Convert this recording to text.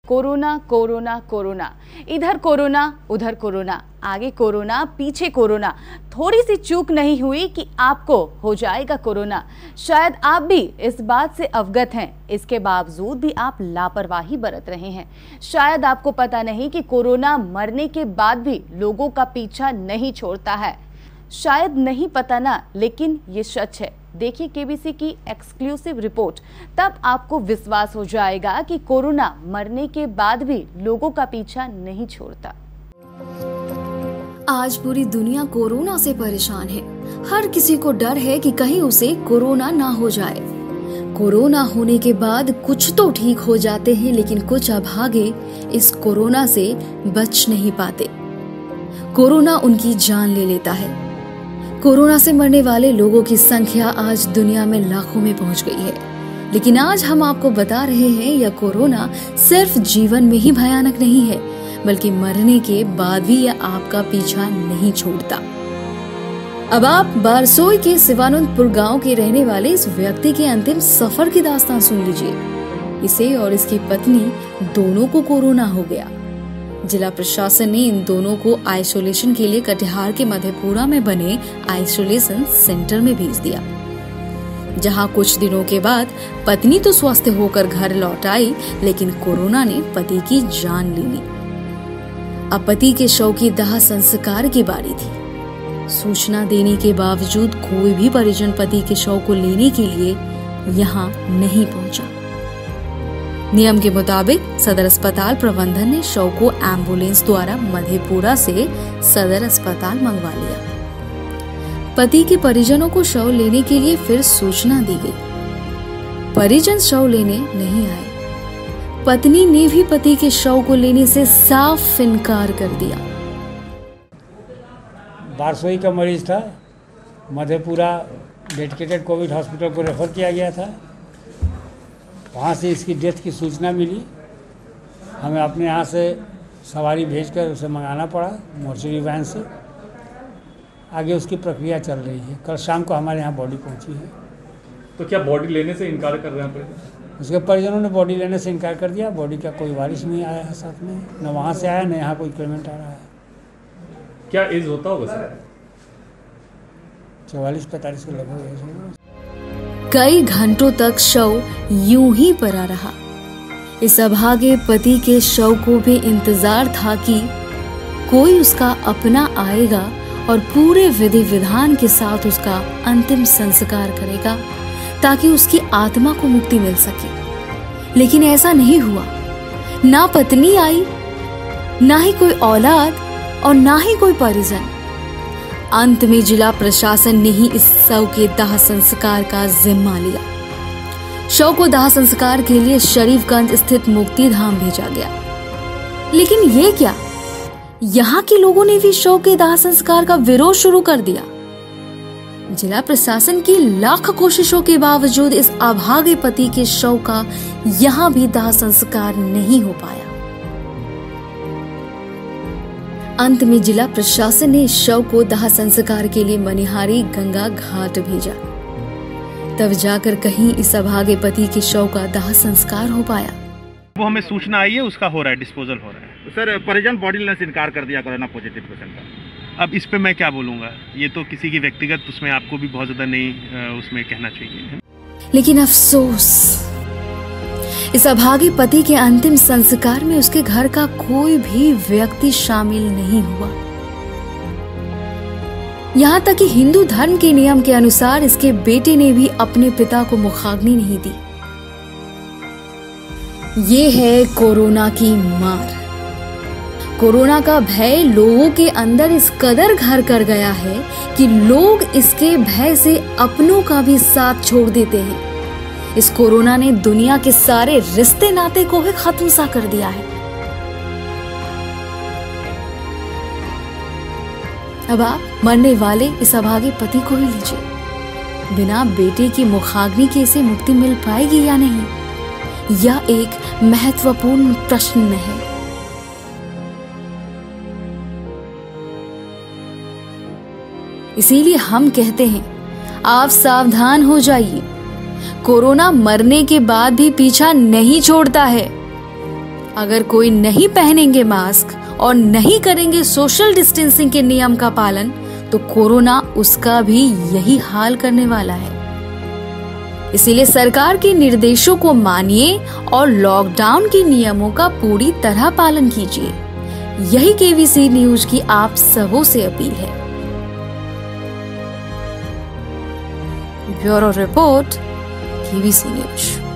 Corona corona corona, इधर corona उधर corona, आगे कोरोना पीछे कोरोना। थोड़ी सी चूक नहीं हुई कि आपको हो जाएगा कोरोना। शायद आप भी इस बात से अवगत हैं, इसके बावजूद भी आप लापरवाही बरत रहे हैं। शायद आपको पता नहीं कि कोरोना मरने के बाद भी लोगों का पीछा नहीं छोड़ता है। शायद नहीं पता ना, लेकिन ये सच है। देखिए केबीसी की एक्सक्लूसिव रिपोर्ट, तब आपको विश्वास हो जाएगा कि कोरोना मरने के बाद भी लोगों का पीछा नहीं छोड़ता। आज पूरी दुनिया कोरोना से परेशान है। हर किसी को डर है कि कहीं उसे कोरोना ना हो जाए। कोरोना होने के बाद कुछ तो ठीक हो जाते हैं, लेकिन कुछ अभागे इस कोरोना से बच नहीं पाते। कोरोना उनकी जान ले लेता है। कोरोना से मरने वाले लोगों की संख्या आज दुनिया में लाखों में पहुंच गई है। लेकिन आज हम आपको बता रहे हैं, यह कोरोना सिर्फ जीवन में ही भयानक नहीं है, बल्कि मरने के बाद भी यह आपका पीछा नहीं छोड़ता। अब आप बारसोई के शिवानंदपुर गांव के रहने वाले इस व्यक्ति के अंतिम सफर की दास्तान सुन लीजिए। इसे और इसकी पत्नी दोनों को कोरोना हो गया। जिला प्रशासन ने इन दोनों को आइसोलेशन के लिए कटिहार के मधेपुरा में बने आइसोलेशन सेंटर में भेज दिया, जहां कुछ दिनों के बाद पत्नी तो स्वस्थ होकर घर लौट आई, लेकिन कोरोना ने पति की जान ले ली। अब पति के शव की दाह संस्कार की बारी थी। सूचना देने के बावजूद कोई भी परिजन पति के शव को लेने के लिए यहाँ नहीं पहुंचा। नियम के मुताबिक सदर अस्पताल प्रबंधन ने शव को एम्बुलेंस द्वारा मधेपुरा से सदर अस्पताल मंगवा लिया। पति के परिजनों को शव लेने के लिए फिर सूचना दी गई। परिजन शव लेने नहीं आए। पत्नी ने भी पति के शव को लेने से साफ इनकार कर दिया। बारसोई का मरीज था, मधेपुरा डेडिकेटेड कोविड हॉस्पिटल को रेफर किया गया था। वहाँ से इसकी डेथ की सूचना मिली। हमें अपने यहाँ से सवारी भेजकर उसे मंगाना पड़ा मोर्चरी वैन से। आगे उसकी प्रक्रिया चल रही है। कल शाम को हमारे यहाँ बॉडी पहुँची है। तो क्या बॉडी लेने से इनकार कर रहे हैं? उसके परिजनों ने बॉडी लेने से इनकार कर दिया। बॉडी का कोई वारिस नहीं आया है साथ में, न वहाँ से आया न यहाँ कोई क्लेमेंट आ रहा है। क्या एज होता होगा सर? 44-45 के लगभग एज होगा। कई घंटों तक शव यूं ही पड़ा रहा। इस अभागे पति के शव को भी इंतजार था कि कोई उसका अपना आएगा और पूरे विधि विधान के साथ उसका अंतिम संस्कार करेगा, ताकि उसकी आत्मा को मुक्ति मिल सके। लेकिन ऐसा नहीं हुआ। ना पत्नी आई, ना ही कोई औलाद और ना ही कोई परिजन। अंत में जिला प्रशासन ने ही इस शव के दाह संस्कार का जिम्मा लिया। शव को दाह संस्कार के लिए शरीफगंज स्थित मुक्ति धाम भेजा गया। लेकिन ये क्या, यहाँ के लोगों ने भी शव के दाह संस्कार का विरोध शुरू कर दिया। जिला प्रशासन की लाख कोशिशों के बावजूद इस अभागे पति के शव का यहाँ भी दाह संस्कार नहीं हो पाया। अंत में जिला प्रशासन ने शव को दाह संस्कार के लिए मनिहारी गंगा घाट भेजा। तब जाकर कहीं इस अभागे पति के शव का दाह संस्कार हो पाया। वो हमें सूचना आई है, उसका हो रहा है, डिस्पोजल हो रहा है। सर परिजन बॉडी लेने से इनकार कर दिया कोरोना पॉजिटिव पेशेंट का। अब इस पे मैं क्या बोलूँगा, ये तो किसी की व्यक्तिगत, उसमें आपको भी बहुत ज़्यादा नहीं उसमें कहना चाहिए। लेकिन अफसोस, इस अभागे पति के अंतिम संस्कार में उसके घर का कोई भी व्यक्ति शामिल नहीं हुआ। यहाँ तक कि हिंदू धर्म के नियम के अनुसार इसके बेटे ने भी अपने पिता को मुखाग्नि नहीं दी। ये है कोरोना की मार। कोरोना का भय लोगों के अंदर इस कदर घर कर गया है कि लोग इसके भय से अपनों का भी साथ छोड़ देते हैं। इस कोरोना ने दुनिया के सारे रिश्ते नाते को ही खत्म सा कर दिया है। अब आप मरने वाले इस अभागे पति को ही लीजिए। बिना बेटे की मुखाग्नि के इसे मुक्ति मिल पाएगी या नहीं, यह एक महत्वपूर्ण प्रश्न है। इसीलिए हम कहते हैं, आप सावधान हो जाइए। कोरोना मरने के बाद भी पीछा नहीं छोड़ता है। अगर कोई नहीं पहनेंगे मास्क और नहीं करेंगे सोशल डिस्टेंसिंग के नियम का पालन तो कोरोना उसका भी यही हाल करने वाला है। इसीलिए सरकार के निर्देशों को मानिए और लॉकडाउन के नियमों का पूरी तरह पालन कीजिए। यही केवीसी न्यूज की आप सबों से अपील है। Bureau report, KVC news.